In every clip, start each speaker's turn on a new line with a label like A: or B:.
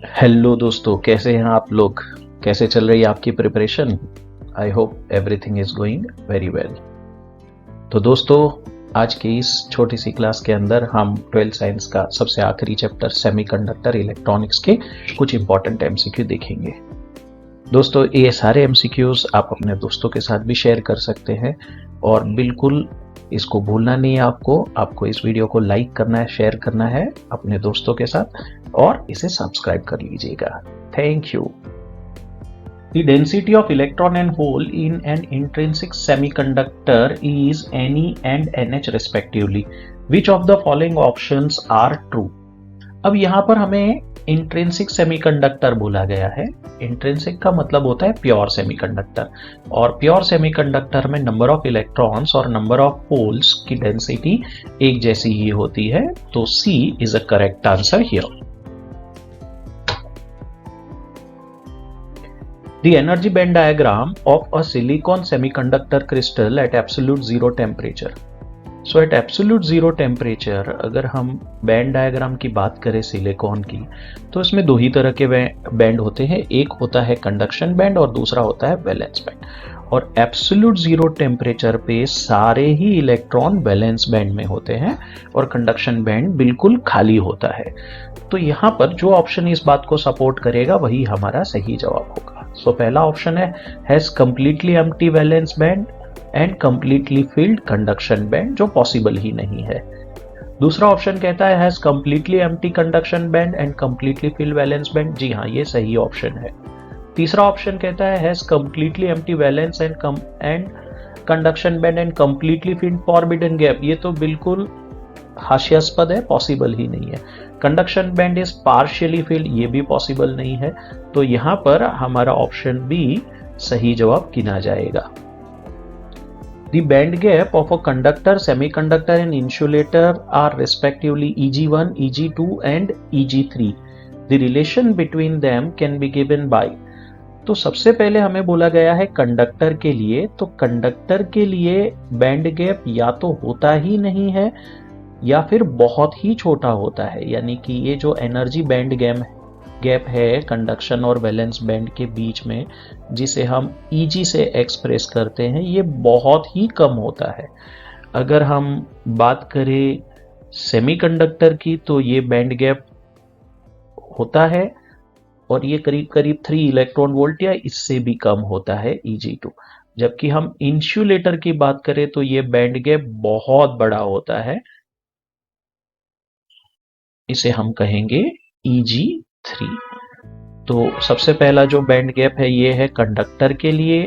A: Hello दोस्तों, कैसे हैं आप लोग? कैसे चल रही है आपकी preparation? I hope everything is going very well. तो दोस्तों, आज की इस छोटी सी क्लास के अंदर हम 12th साइंस का सबसे आखिरी चैप्टर सेमीकंडक्टर इलेक्ट्रॉनिक्स के कुछ इंपॉर्टेंट एमसीक्यू देखेंगे। दोस्तों, ये सारे एमसीक्यूज आप अपने दोस्तों के साथ भी शेयर कर सकते हैं और बिल्कुल इसको भूलना नहीं है। आपको इस वीडियो को लाइक करना है, शेयर करना है अपने दोस्तों के साथ और इसे सब्सक्राइब कर लीजिएगा। Thank you. The density of electron and hole in an intrinsic semiconductor is Ne and Nh respectively. Which of the following options are true? अब यहाँ पर हमें इंट्रिंसिक सेमीकंडक्टर बोला गया है। इंट्रिंसिक का मतलब होता है प्योर सेमीकंडक्टर, और प्योर सेमीकंडक्टर में नंबर ऑफ इलेक्ट्रॉन्स और नंबर ऑफ होल्स की डेंसिटी एक जैसी ही होती है। तो C is a correct answer here. The energy band diagram of a silicon semiconductor crystal at absolute zero temperature. So at absolute zero temperature अगर हम बैंड डायग्राम की बात करें सिलिकॉन की, तो इसमें दो ही तरह के बैंड होते हैं। एक होता है कंडक्शन बैंड और दूसरा होता है वैलेंस बैंड। और एब्सोल्यूट जीरो टेम्परेचर पे सारे ही इलेक्ट्रॉन वैलेंस बैंड में होते हैं और कंडक्शन बैंड बिल्कुल खाली होता है। तो यहाँ पर जो ऑप्शन इस बात को सपोर्ट करेगा वही हमारा सही जवाब होगा। सो पहला ऑप्शन है has completely empty valence band and completely filled conduction band, जो पॉसिबल ही नहीं है। दूसरा ऑप्शन कहता है has completely empty conduction band and completely filled valence band. जी हाँ, ये सही ऑप्शन है। तीसरा ऑप्शन कहता है has completely empty valence and conduction band and completely filled forbidden gap. ये तो बिल्कुल हास्यास्पद है, पॉसिबल ही नहीं है। Conduction band is partially filled, ये भी पॉसिबल नहीं है। तो यहां पर हमारा ऑप्शन बी सही जवाब गिना जाएगा। The band gap of a conductor, semiconductor and insulator are respectively Eg1, Eg2 and Eg3. The relation between them can be given by. तो सबसे पहले हमें बोला गया है कंडक्टर के लिए, तो कंडक्टर के लिए बैंड गैप या तो होता ही नहीं है या फिर बहुत ही छोटा होता है। यानी कि ये जो एनर्जी बैंड गैप है कंडक्शन और वैलेंस बैंड के बीच में, जिसे हम Eg से एक्सप्रेस करते हैं, ये बहुत ही कम होता है। अगर हम बात करें सेमीकंडक्टर की, तो ये बैंड गैप होता है और ये करीब करीब 3 इलेक्ट्रॉन वोल्ट या इससे भी कम होता है Eg2। जबकि हम इंसुलेटर की बात करें तो ये बैंड गैप बहुत बड़ा होता है, इसे हम कहेंगे Eg3। तो सबसे पहला जो बैंड गैप है ये है कंडक्टर के लिए,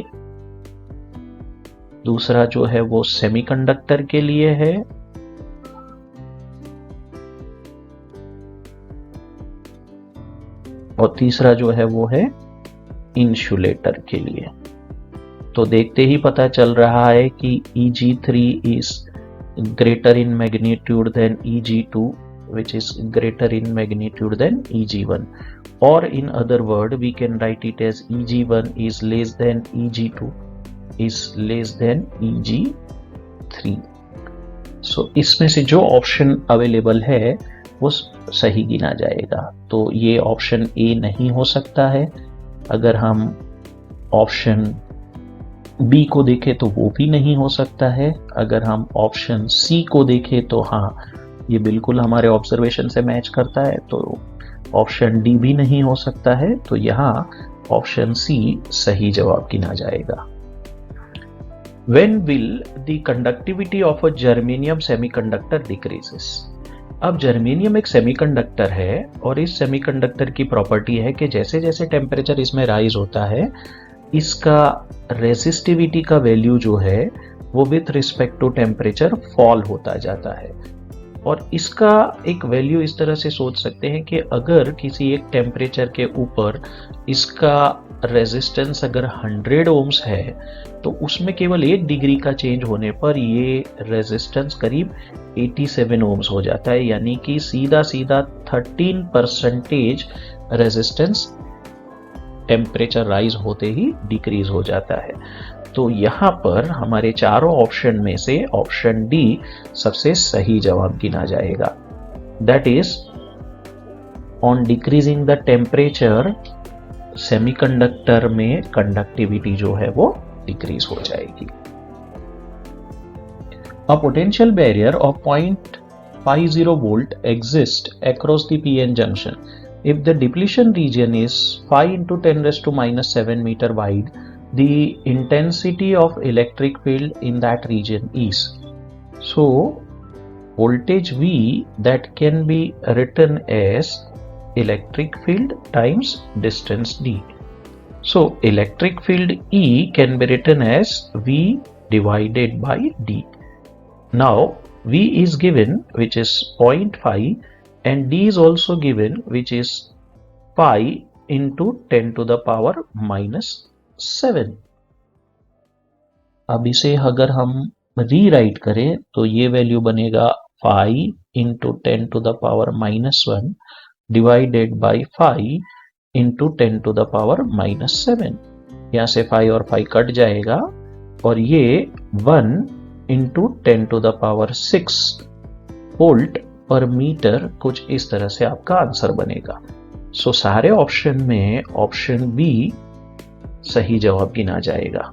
A: दूसरा जो है वो सेमीकंडक्टर के लिए है, और तीसरा जो है वो है इंसुलेटर के लिए। तो देखते ही पता चल रहा है कि Eg3 is greater in magnitude than Eg2, which is greater in magnitude than Eg1, or in other word we can write it as Eg1 is less than Eg2 is less than Eg3। सो इसमें से जो option available है वो सही गिना जाएगा। तो ये ऑप्शन ए नहीं हो सकता है। अगर हम ऑप्शन बी को देखें तो वो भी नहीं हो सकता है। अगर हम ऑप्शन सी को देखें तो हाँ, ये बिल्कुल हमारे ऑब्जर्वेशन से मैच करता है। तो ऑप्शन डी भी नहीं हो सकता है। तो यहाँ ऑप्शन सी सही जवाब गिना जाएगा। When will the conductivity of a germanium semiconductor decreases? अब जर्मेनियम एक सेमीकंडक्टर है और इस सेमीकंडक्टर की प्रॉपर्टी है कि जैसे जैसे टेम्परेचर इसमें राइज होता है, इसका रेजिस्टिविटी का वैल्यू जो है वो with respect to temperature fall होता जाता है। और इसका एक वैल्यू इस तरह से सोच सकते हैं कि अगर किसी एक टेम्परेचर के ऊपर इसका रेजिस्टेंस अगर 100 ओम्स है, तो उसमें केवल 1 डिग्री का चेंज होने पर ये रेजिस्टेंस करीब 87 ओम्स हो जाता है। यानी कि सीधा सीधा 13% रेजिस्टेंस टेम्परेचर राइज होते ही डिक्रीज हो जाता है। तो यहाँ पर हमारे चारों ऑप्शन में से ऑप्शन डी सबसे सही जवाब गिना जाएगा। That is on decreasing the temperature semiconductor में कंडक्टिविटी जो है वो डिक्रीज हो जाएगी। A potential barrier of 0.50 volt exists across the PN junction. If the depletion region is 5 into 10 raised to minus 7 meter wide, the intensity of electric field in that region is. So, voltage V that can be written as electric field times distance D. So, electric field E can be written as V divided by D. Now V is given which is 0.5 and D is also given which is 5 into 10 to the power minus 7. अब इसे अगर हम rewrite करें तो ये value बनेगा 5 into 10 to the power minus 1 divided by 5 into 10 to the power minus 7. यहाँ से 5 और 5 कट जाएगा और ये 1 into 10 to the power 6 volt पर मीटर कुछ इस तरह से आपका आंसर बनेगा। सो सारे ऑप्शन में ऑप्शन बी सही जवाब गिना जाएगा।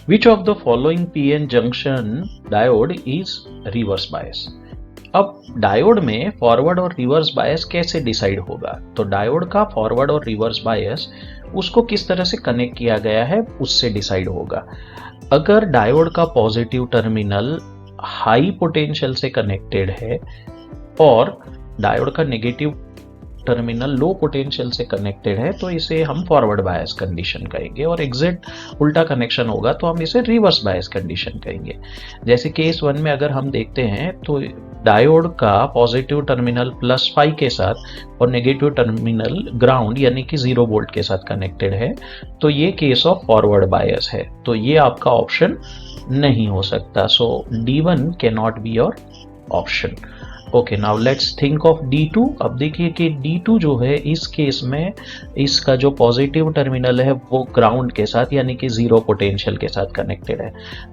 A: Which of the following PN junction diode is reverse bias? अब डायोड में फॉरवर्ड और रिवर्स बायस कैसे डिसाइड होगा? तो डायोड का फॉरवर्ड और रिवर्स बायस उसको किस तरह से कनेक्ट किया गया है उससे डिसाइड होगा। अगर डायोड का पॉजिटिव टर्मिनल हाई पोटेंशियल से कनेक्टेड है और डायोड का नेगेटिव टर्मिनल लो पोटेंशियल से कनेक्टेड है तो इसे हम फॉरवर्ड बायस कंडीशन कहेंगे, और एग्जैक्ट उल्टा कनेक्शन होगा तो हम इसे रिवर्स बायस कंडीशन कहेंगे। जैसे केस 1 में अगर हम देखते हैं तो डायोड का पॉजिटिव टर्मिनल +5 के साथ और नेगेटिव टर्मिनल ग्राउंड यानी कि 0 वोल्ट के साथ कनेक्टेड है, तो ये केस ऑफ फॉरवर्ड बायस है, तो ये आपका ऑप्शन नहीं हो सकता। सो D1 can not be your option. Okay, now let's think of D2। अब देखिए कि D2 जो है इस केस में इसका जो पॉजिटिव टर्मिनल है वो ग्राउंड के साथ यानी कि 0 पोटेंशियल के साथ कनेक्टेड है,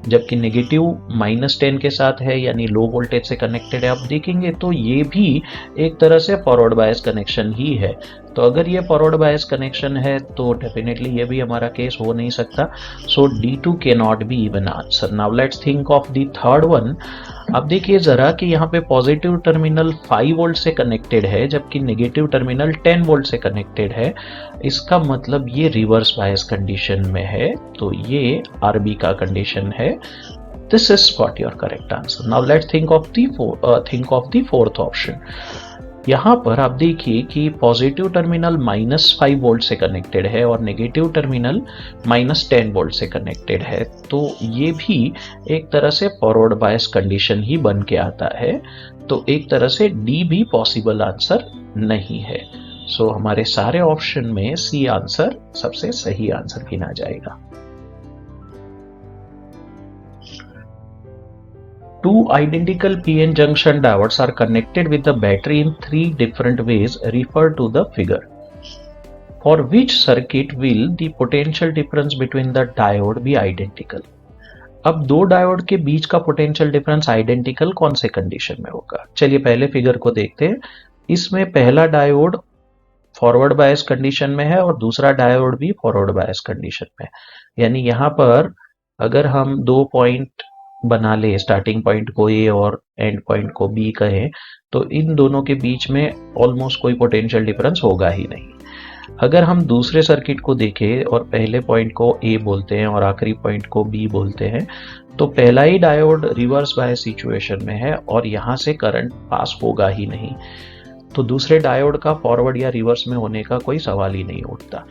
A: जबकि नेगेटिव -10 के साथ है यानी लो वोल्टेज से कनेक्टेड है। आप देखेंगे तो ये भी एक तरह से फॉरवर्ड बायस कनेक्शन ही है। तो अगर ये फॉरवर्ड बायस कनेक्शन है तो डेफिनेटली ये भी हमारा केस हो नहीं सकता। सो D2 can not be even answer. Now let's think of the third one. अब देखिए जरा कि यहाँ पे पॉजिटिव टर्मिनल 5 वोल्ट से कनेक्टेड है जबकि नेगेटिव टर्मिनल 10 वोल्ट से कनेक्टेड है। इसका मतलब ये रिवर्स बायस कंडीशन में है, तो ये RB का कंडीशन है। This is what your correct answer. Now let's think of the fourth option. यहाँ पर आप देखिए कि पॉजिटिव टर्मिनल -5 वोल्ट से कनेक्टेड है और नेगेटिव टर्मिनल -10 वोल्ट से कनेक्टेड है, तो ये भी एक तरह से फॉरवर्ड बायस कंडीशन ही बन के आता है। तो एक तरह से डी भी पॉसिबल आंसर नहीं है। सो हमारे सारे ऑप्शन में सी आंसर सबसे सही आंसर गिना जाएगा। Two identical PN junction diodes are connected with the battery in 3 different ways referred to the figure. For which circuit will the potential difference between the diode be identical? अब दो diode के बीच का potential difference identical कौन से condition में होगा? चलिए पहले फिगर को देखते हैं। इसमें पहला डायोड फॉरवर्ड बायस कंडीशन में है और दूसरा डायोड भी फॉरवर्ड बायस कंडीशन में है। यानी यहाँ पर अगर हम 2 पॉइंट बना ले, स्टार्टिंग पॉइंट को ए और एंड पॉइंट को बी कहें, तो इन दोनों के बीच में ऑलमोस्ट कोई पोटेंशियल डिफरेंस होगा ही नहीं। अगर हम दूसरे सर्किट को देखें और पहले पॉइंट को ए बोलते हैं और आखिरी पॉइंट को बी बोलते हैं, तो पहला ही डायोड रिवर्स बायस सिचुएशन में है और यहाँ से करंट पास होगा ही नहीं, तो दूसरे डायोड का फॉरवर्ड या रिवर्स में होने का कोई सवाल ही नहीं उठता।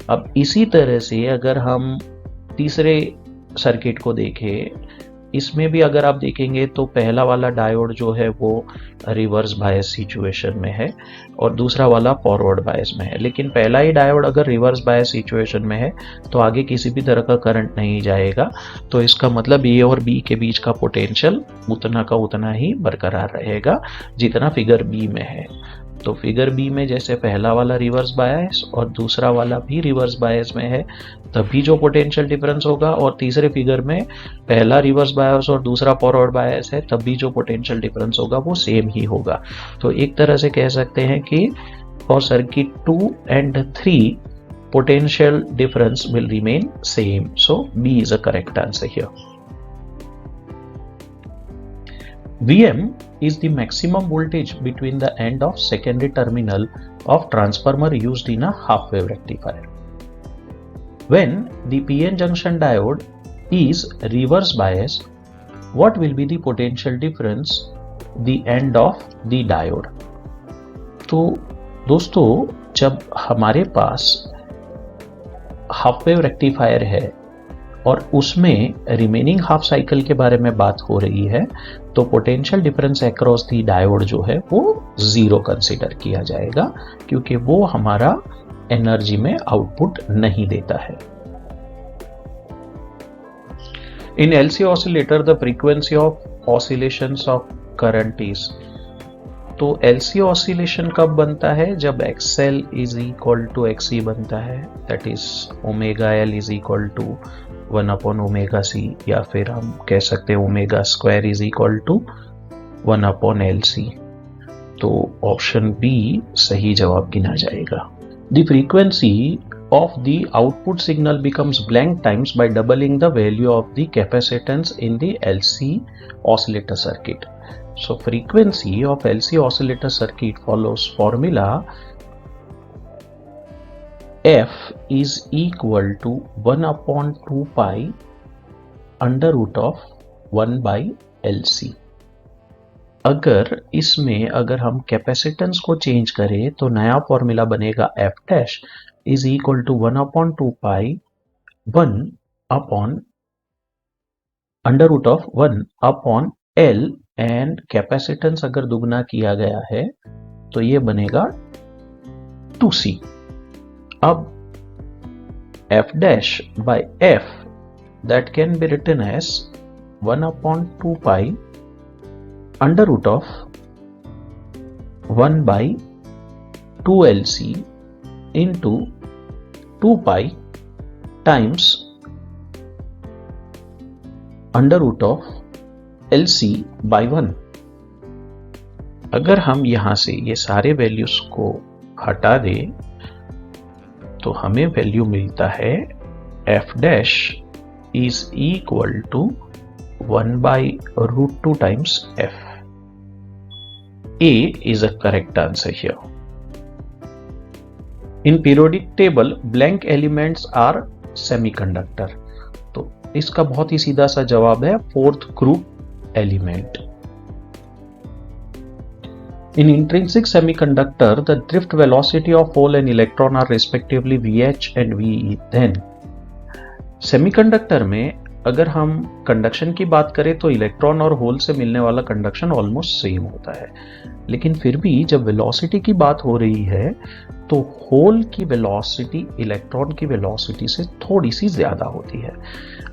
A: अब इसी तरह से अगर हम तीसरे सर्किट को देखें, इसमें भी अगर आप देखेंगे तो पहला वाला डायोड जो है वो रिवर्स बायस सिचुएशन में है और दूसरा वाला फॉरवर्ड बायस में है। लेकिन पहला ही डायोड अगर रिवर्स बायस सिचुएशन में है तो आगे किसी भी तरह का करंट नहीं जाएगा, तो इसका मतलब ए और बी के बीच का पोटेंशियल उतना का उतना ही बरकरार रहेगा जितना फिगर बी में है। तो फिगर बी में जैसे पहला वाला रिवर्स बायस और दूसरा वाला भी रिवर्स बायस में है, तभी जो पोटेंशियल डिफरेंस होगा, और तीसरे फिगर में पहला रिवर्स बायस और दूसरा फॉरवर्ड बायस है, तभी जो पोटेंशियल डिफरेंस होगा वो सेम ही होगा। तो एक तरह से कह सकते हैं कि for circuit 2 and 3 potential difference will remain same. So B is a correct answer here. Vm is the maximum voltage between the end of secondary terminal of transformer used in a half wave rectifier. When the PN junction diode is reverse biased, what will be the potential difference the end of the diode? तो दोस्तों, जब हमारे पास half wave rectifier है और उसमें remaining half cycle के बारे में बात हो रही है, तो potential difference across the diode जो है वो 0 कंसीडर किया जाएगा, क्योंकि वो हमारा एनर्जी में आउटपुट नहीं देता है। In LC oscillator the frequency of oscillations of current is, तो एलसी ऑसिलेशन कब बनता है? जब XL is equal to XC बनता है, that is omega L is equal to 1/ωc, या फिर हम कह सकते हैं omega square is equal to 1/LC। तो ऑप्शन बी सही जवाब गिना जाएगा। The frequency of the output signal becomes blank times by doubling the value of the capacitance in the LC oscillator circuit. So frequency of LC oscillator circuit follows formula F is equal to 1/2 pi under root of 1 by LC। अगर इसमें अगर हम capacitance को change करें तो नया formula बनेगा F dash is equal to 1/2 pi 1 upon under root of 1 upon L, and capacitance अगर दुगना किया गया है तो ये बनेगा 2C। अब F dash by F that can be written as 1/2 pi under root of 1 by 2LC into 2 pi times under root of LC by 1। अगर हम यहां से ये सारे वैल्यूज को हटा दें तो हमें वैल्यू मिलता है F dash is equal to 1 by √2 times F। A is a correct answer here. In periodic table, blank elements are semiconductor। तो इसका बहुत ही सीधा सा जवाब है 4th group element। In intrinsic semiconductor, the drift velocity of hole and electron are respectively Vh and Ve। Then, semiconductor में अगर हम कंडक्शन की बात करें तो इलेक्ट्रॉन और होल से मिलने वाला कंडक्शन ऑलमोस्ट सेम होता है, लेकिन फिर भी जब वेलोसिटी की बात हो रही है तो होल की वेलोसिटी इलेक्ट्रॉन की वेलोसिटी से थोड़ी सी ज्यादा होती है।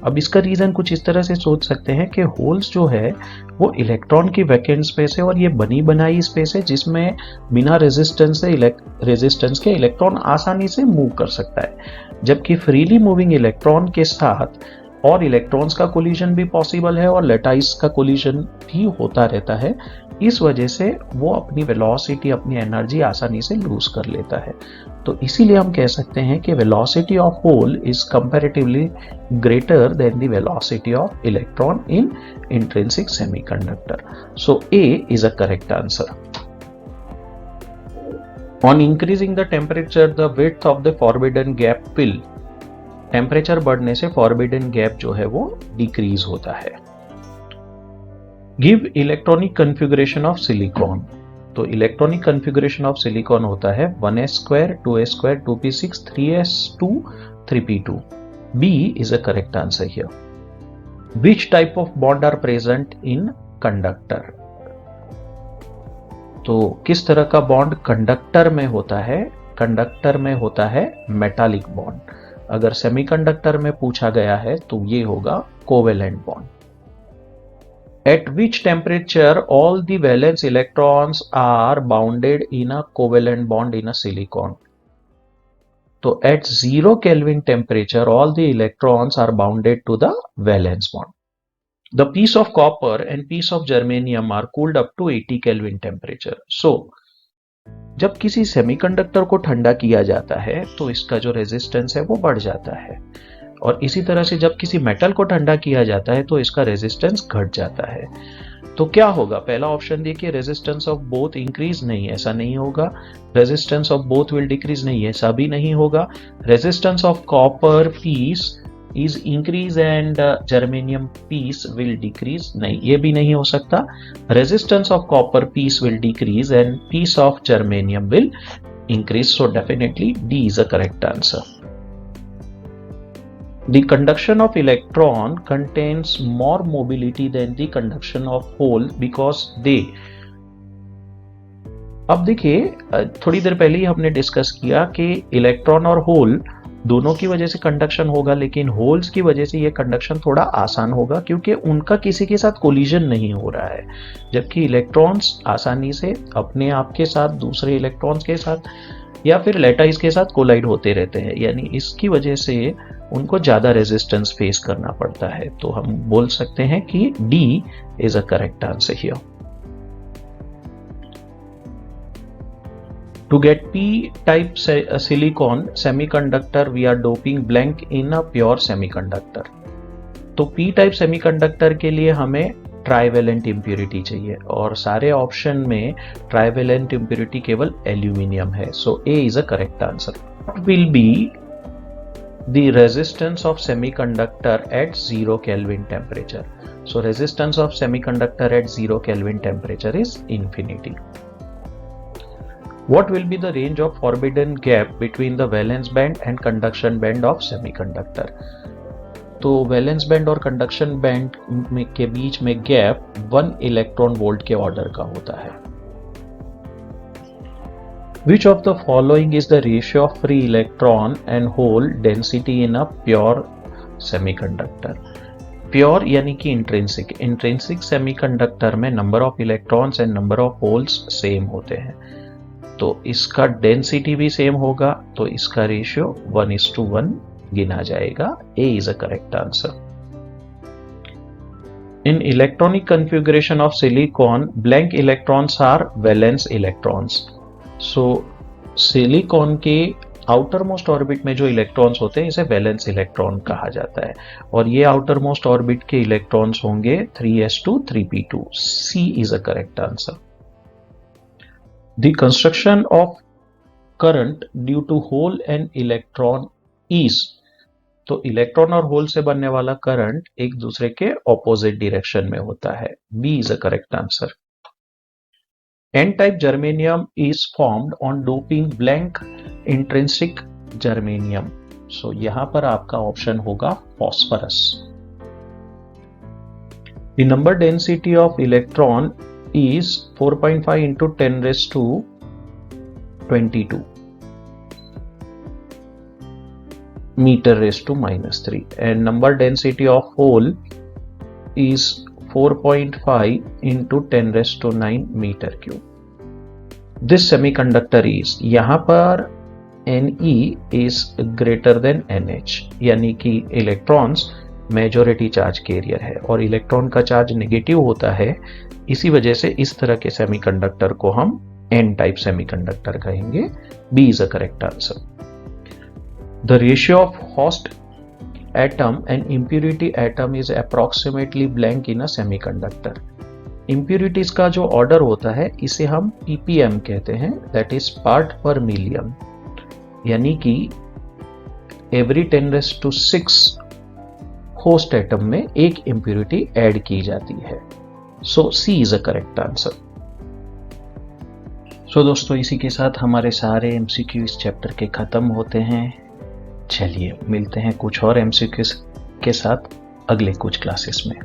A: अब इसका रीजन कुछ इस तरह से सोच सकते हैं कि होल्स जो है वो इलेक्ट्रॉन की वैकेंट स्पेस है और ये बनी बनाई स्पेस है जिसमें बिना रेजिस्टेंस के इलेक्ट्रॉन आसानी से मूव कर सकता है, जबकि फ्रीली मूविंग इलेक्ट्रॉन के साथ और इलेक्ट्रॉन्स का कोलिजन भी पॉसिबल है और लेटाइस का कोलिजन भी होता रहता है। इस वजह से वो अपनी वेलोसिटी अपनी एनर्जी आसानी से लूज कर लेता है। तो इसीलिए हम कह सकते हैं कि velocity of hole is comparatively greater than the velocity of electron in intrinsic semiconductor. So A is a correct answer. On increasing the temperature the width of the forbidden gap will, temperature बढ़ने से forbidden gap जो है वो decrease होता है। Give electronic configuration of silicon, तो electronic configuration of silicon होता है 1s² 2s² 2p6 3s2 3p2। B is a correct answer here. Which type of bond are present in conductor, तो किस तरह का बॉन्ड कंडक्टर में होता है? कंडक्टर में होता है मेटालिक बॉन्ड। अगर सेमीकंडक्टर में पूछा गया है तो ये होगा covalent bond. At which temperature all the valence electrons are bounded in a covalent bond in a silicon? So at 0 Kelvin temperature, all the electrons are bounded to the valence bond. The piece of copper and piece of germanium are cooled up to 80 Kelvin temperature. So जब किसी semiconductor को ठंडा किया जाता है तो इसका जो रेजिस्टेंस है वो बढ़ जाता है, और इसी तरह से जब किसी मेटल को ठंडा किया जाता है तो इसका रेजिस्टेंस घट जाता है। तो क्या होगा? पहला ऑप्शन देखिए, रेजिस्टेंस ऑफ बोथ इंक्रीज, नहीं, ऐसा नहीं होगा। Resistance of both will decrease, नहीं, ऐसा भी नहीं होगा। Resistance of copper piece is increase and germanium piece will decrease, नहीं, ये भी नहीं हो सकता। Resistance of copper piece will decrease and piece of germanium will increase. So definitely D is a correct answer. The conduction of electron contains more mobility than the conduction of hole because they. अब देखिए, थोड़ी देर पहले ही हमने discuss किया कि electron और whole दोनों की वजह से कंडक्शन होगा, लेकिन होल्स की वजह से ये कंडक्शन थोड़ा आसान होगा क्योंकि उनका किसी के साथ कोलिजन नहीं हो रहा है, जबकि इलेक्ट्रॉन्स आसानी से अपने आप के साथ, दूसरे इलेक्ट्रॉन्स के साथ या फिर लैटाइस के साथ कोलाइड होते रहते हैं, यानी इसकी वजह से उनको ज्यादा रेजिस्टेंस फेस करना पड़ता है। तो हम बोल सकते हैं कि D is a correct answer here. To get P-type silicon semiconductor, we are doping blank in a pure semiconductor. तो P-type semiconductor के लिए हमें ट्राइवेलेंट इम्प्यूरिटी चाहिए, और सारे ऑप्शन में ट्राइवेलेंट इम्प्यूरिटी केवल एल्यूमिनियम है। So A is a correct answer. What will be the resistance of semiconductor at 0 Kelvin temperature? So resistance of semiconductor at 0 Kelvin temperature is infinity. What will be the range of forbidden gap between the valence band and conduction band of semiconductor? तो valence band और conduction band के बीच में gap 1 electron volt के order का होता है। Which of the following is the ratio of free electron and hole density in a pure semiconductor? Pure यानी कि इंट्रिंसिक सेमीकंडक्टर में number of electrons and number of holes same होते हैं, तो इसका डेंसिटी भी सेम होगा, तो इसका रेशियो 1:1 गिना जाएगा। A is a correct answer. In electronic configuration of silicon, blank electrons are valence electrons. So silicon के आउटर मोस्ट ऑर्बिट में जो इलेक्ट्रॉन्स होते हैं इसे वैलेंस इलेक्ट्रॉन कहा जाता है, और ये आउटर मोस्ट ऑर्बिट के इलेक्ट्रॉन्स होंगे 3s2 3p2। C is a correct answer. The construction of current due to hole and electron is, तो इलेक्ट्रॉन और होल से बनने वाला करंट एक दूसरे के ऑपोजिट डायरेक्शन में होता है। B is a correct answer. N type germanium is formed on doping blank intrinsic germanium. So यहां पर आपका ऑप्शन होगा phosphorus. The number density of electron is 4.5 into 10 raised to 22 meter raised to -3, and number density of hole is 4.5 into 10 raised to 9 meter cube. This semiconductor is, यहाँ पर Ne is greater than NH, यानी कि electrons majority charge carrier है और electron का charge negative होता है, इसी वजह से इस तरह के सेमीकंडक्टर को हम एन टाइप सेमीकंडक्टर कहेंगे। B is a correct answer. The ratio of host atom and impurity atom is approximately blank in a semiconductor. Impurities का जो ऑर्डर होता है इसे हम ppm कहते हैं, दैट इज पार्ट पर मिलियन, यानी कि एवरी 10⁶ होस्ट एटम में एक इम्प्यूरिटी ऐड की जाती है। सो सी इज अ करेक्ट आंसर। सो दोस्तों, इसी के साथ हमारे सारे एमसीक्यू इस चैप्टर के खत्म होते हैं। चलिए मिलते हैं कुछ और एमसीक्यू के साथ अगले कुछ क्लासेस में।